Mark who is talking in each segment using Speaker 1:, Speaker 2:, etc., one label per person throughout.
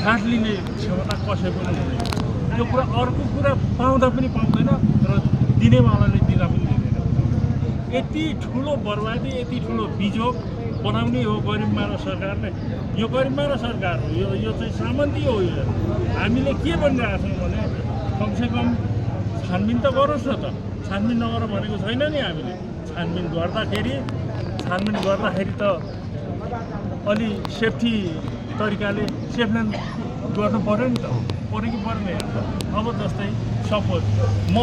Speaker 1: छाट लिने क्षमता कसै पनि हुँदैन त्यो कुरा अर्को कुरा पाउँदा पनि पाउँदैन र दिनेवालाले दिँदा पनि दिँदैन यति ठुलो बर्बादी यति ठुलो बिजोग बनाउने हो गरिबमारा सरकारले यो गरिबमारा सरकार हो यो चाहिँ सामन्ती हो यो हामीले के भनिरहेको छौँ भने कमसेकम छानबिन त गरोस् न त छानबिन नगर भनेको छैन नि हामीले छानबिन गर्दाखेरि त अलि सेफ्टी तरिकाले सेफनेन गर्नु पऱ्यो नि त पऱ्यो कि पर्ने अब जस्तै सपोज म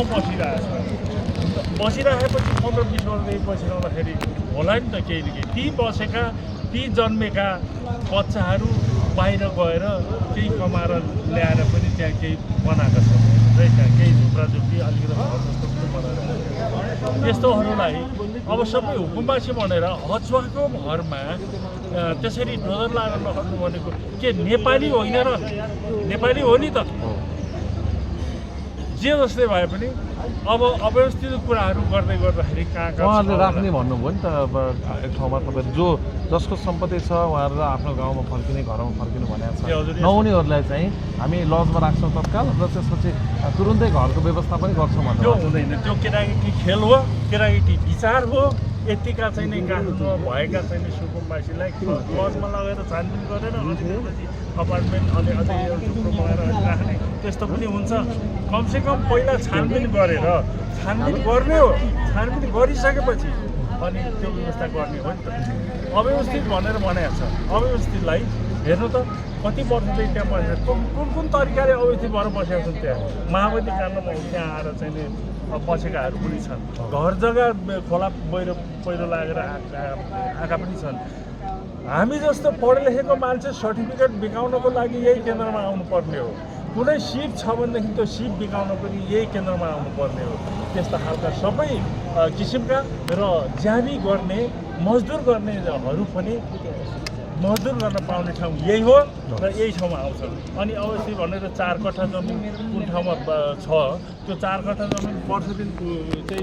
Speaker 1: बसिरहेपछि 15-20 वर्षदेखि बसिरहँदाखेरि होला नि त केही न केही ती जन्मेका बच्चाहरू बाहिर गएर केही कमाएर ल्याएर पनि त्यहाँ केही बनाएका छन् है त्यहाँ केही झुप्राझुप्री अलिकति घर जस्तो पनि बनाएर त्यस्तोहरूलाई अब सबै हुकुमवासी भनेर हचुवाको भरमा त्यसरी डोजर लगाएर नखर्नु भनेको के नेपाली होइन र नेपाली हो नि त जे जस्तै भए पनि अब अव्यवस्थित कुराहरू गर्दै गर्दाखेरि कहाँ
Speaker 2: उहाँहरूले राख्ने भन्नुभयो नि त अब एक ठाउँमा तपाईँ जसको सम्पत्ति छ उहाँहरू आफ्नो गाउँमा फर्किने घरमा फर्किनु भनेको छ नहुनेहरूलाई चाहिँ हामी लजमा राख्छौँ तत्काल र त्यसपछि तुरुन्तै घरको व्यवस्था पनि गर्छौँ भन्नु
Speaker 1: त्यो हुँदैन त्यो केटाकेटी खेल हो केटाकेटी विचार हो यतिका चाहिँ नि काठमाडौँमा भएका चाहिँ सुकुम्बासीलाई लजमा लगेर छानबिन गरेर अपार्टमेन्ट अनि अझै टुक्रो बनाएर राख्ने त्यस्तो पनि हुन्छ कमसेकम पहिला छानबिन गरेर छानबिन गर्ने हो छानबिन गरिसकेपछि अनि त्यो व्यवस्था गर्ने हो नि त अव्यवस्थित भनेर भनेको छ अव्यवस्थितलाई हेर्नु त कति वर्षदेखि त्यहाँ बसेर कुन तरिकाले अवस्थित भएर बसेका छन् त्यहाँ माओवादी काण्डमा त्यहाँ आएर चाहिँ नि बसेकाहरू पनि छन् घर जग्गा खोला पहिरो लागेर आएका पनि छन् हामी जस्तो पढे लेखेको मान्छे सर्टिफिकेट बिकाउनको लागि यही केन्द्रमा आउनुपर्ने हो कुनै सिट छ भनेदेखि त्यो सिट बिकाउन पनि यही केन्द्रमा आउनुपर्ने हो त्यस्ता खालका सबै किसिमका र ज्यामी गर्ने मजदुर गर्नेहरू पनि मजदुर गर्न पाउने ठाउँ यही हो र यही ठाउँमा आउँछन् अनि अवश्य भनेर 4 कट्ठा जमिन कुन ठाउँमा छ त्यो 4 कट्ठा जमिन वर्ष दिन चाहिँ